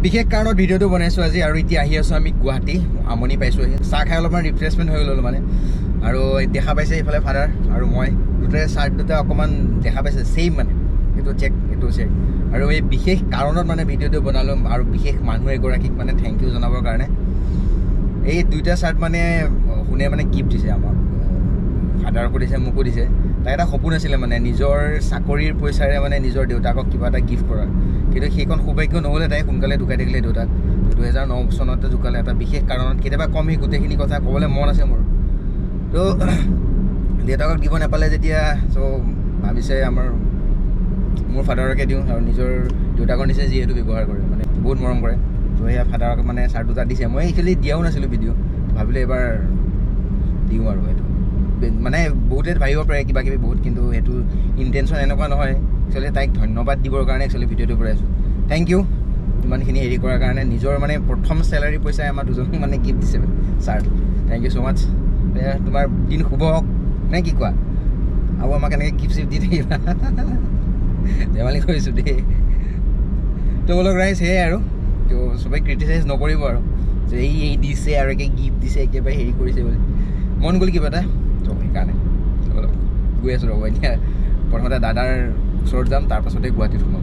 বিশেষ কাৰণত ভিডিঅ'টো বনাইছোঁ আজি আৰু এতিয়া আহি আছোঁ আমি গুৱাহাটী আমনি পাইছোঁ চাহ খাই অলপমান ৰিফ্ৰেছমেণ্ট হৈ ল'লোঁ মানে আৰু দেখা পাইছে এইফালে ফাদাৰ আৰু মই দুটাই চাৰ্ট দুটা অকণমান দেখা পাইছে ছেইম মানে এইটো চেক আৰু এই বিশেষ কাৰণত মানে ভিডিঅ'টো বনালোঁ আৰু বিশেষ মানুহ এগৰাকীক মানে থেংক ইউ জনাবৰ কাৰণে এই দুইটা চাৰ্ট মানে শুনে মানে গিফ্ট দিছে আমাক ফাদাৰকো দিছে মোকো দিছে তাই এটা সপোন আছিলে মানে নিজৰ চাকৰিৰ পইচাৰে মানে নিজৰ দেউতাকক কিবা এটা গিফ্ট কৰা কিন্তু সেইখন সৌভাগ্য নহ'লে তাই সোনকালে ঢুকাই থাকিলে দেউতাক 2009 চনতে ঢুকালে এটা বিশেষ কাৰণত কেতিয়াবা কম সেই গোটেইখিনি কথা ক'বলৈ মন আছে মোৰ তো দেউতাকক দিব নাপালে যেতিয়া চ' ভাবিছে মোৰ ফাদাৰকে দিওঁ আৰু নিজৰ দেউতাকৰ নিচে যিহেতু ব্যৱহাৰ কৰে মানে বহুত মৰম কৰে তো সেয়া ফাদাৰক মানে চাৰ্ট দুটা দিছে মই একচুৱেলি দিয়াও নাছিলোঁ ভিডিঅ' ভাবিলোঁ এবাৰ দিওঁ আৰু সেইটো মানে বহুতে ভাবিব পাৰে কিবা কিবি বহুত কিন্তু সেইটো ইণ্টেনশ্যন এনেকুৱা নহয় একচুৱেলি তাইক ধন্যবাদ দিবৰ কাৰণে একচুৱেলি ভিডিঅ'টো বনাইছোঁ থেংক ইউ ইমানখিনি হেৰি কৰাৰ কাৰণে নিজৰ মানে প্ৰথম চেলাৰী পইচাই আমাৰ দুজনক মানে গিফ্ট দিছে চাৰ্ট থেংক ইউ ছ' মাছ তোমাৰ দিন শুভ হওক নে কি কোৱা আৰু আমাক এনেকৈ গিফ্ট চিফ্ট দি থাকিবা ধেমালি কৰিছোঁ দেই তো বোলক ৰাইজ সেয়াই আৰু তো চবেই ক্ৰিটিচাইজ নকৰিব আৰু যে এই দিছে আৰু একে গিফ্ট দিছে একেবাৰে হেৰি কৰিছে বুলি মন গ'ল কিবা এটা তো সেইকাৰণে অলপ গৈ আছোঁ ৰ'ব এতিয়া প্ৰথমতে দাদাৰ ওচৰত যাম তাৰপাছতে গুৱাহাটীত সোমাম